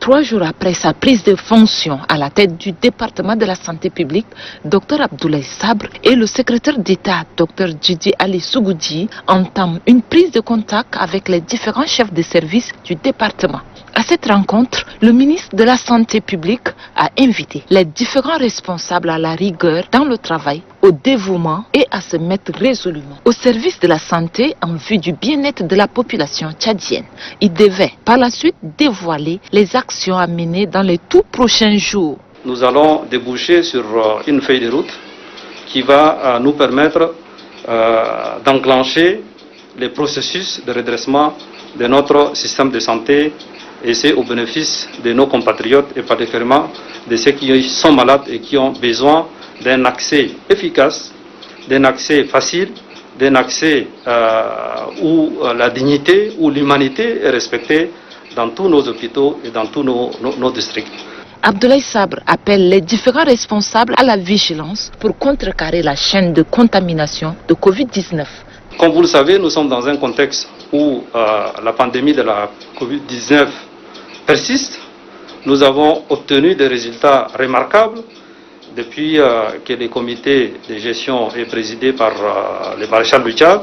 3 jours après sa prise de fonction à la tête du département de la santé publique, Dr Abdoulaye Sabre et le secrétaire d'État Dr Djidi Ali Sougoudi entament une prise de contact avec les différents chefs de service du département. À cette rencontre, le ministre de la Santé publique a invité les différents responsables à la rigueur dans le travail, au dévouement et à se mettre résolument au service de la santé en vue du bien-être de la population tchadienne. Il devait par la suite dévoiler les actions à mener dans les tout prochains jours. Nous allons déboucher sur une feuille de route qui va nous permettre d'enclencher les processus de redressement de notre système de santé, et c'est au bénéfice de nos compatriotes et particulièrement de ceux qui sont malades et qui ont besoin d'un accès efficace, d'un accès facile, d'un accès où la dignité, où l'humanité est respectée dans tous nos hôpitaux et dans tous nos districts. Abdoulaye Sabre appelle les différents responsables à la vigilance pour contrecarrer la chaîne de contamination de Covid-19. Comme vous le savez, nous sommes dans un contexte où la pandémie de la Covid-19 persiste. Nous avons obtenu des résultats remarquables depuis que le comité de gestion est présidé par le maréchal du Tchad.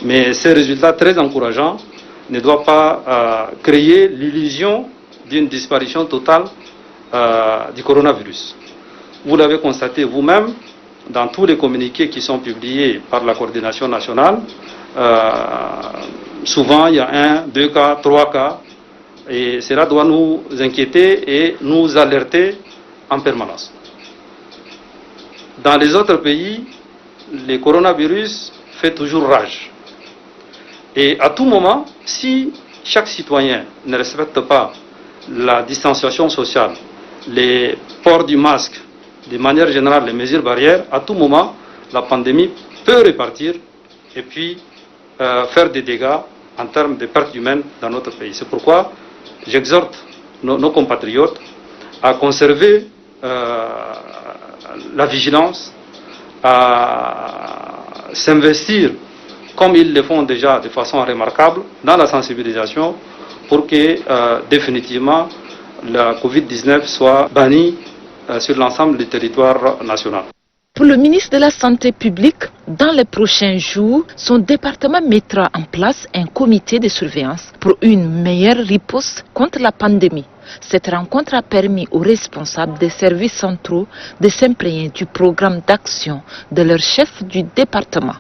Mais ces résultats très encourageants ne doivent pas créer l'illusion d'une disparition totale du coronavirus. Vous l'avez constaté vous-même dans tous les communiqués qui sont publiés par la coordination nationale. Souvent, il y a 1, 2 cas, 3 cas. Et cela doit nous inquiéter et nous alerter en permanence. Dans les autres pays, le coronavirus fait toujours rage. Et à tout moment, si chaque citoyen ne respecte pas la distanciation sociale, les ports du masque, de manière générale les mesures barrières, à tout moment, la pandémie peut repartir et puis faire des dégâts en termes de pertes humaines dans notre pays. C'est pourquoi j'exhorte nos compatriotes à conserver la vigilance, à s'investir comme ils le font déjà de façon remarquable dans la sensibilisation pour que définitivement la Covid-19 soit bannie sur l'ensemble du territoire national. Pour le ministre de la Santé publique, dans les prochains jours, son département mettra en place un comité de surveillance pour une meilleure riposte contre la pandémie. Cette rencontre a permis aux responsables des services centraux de s'imprégner du programme d'action de leur chef du département.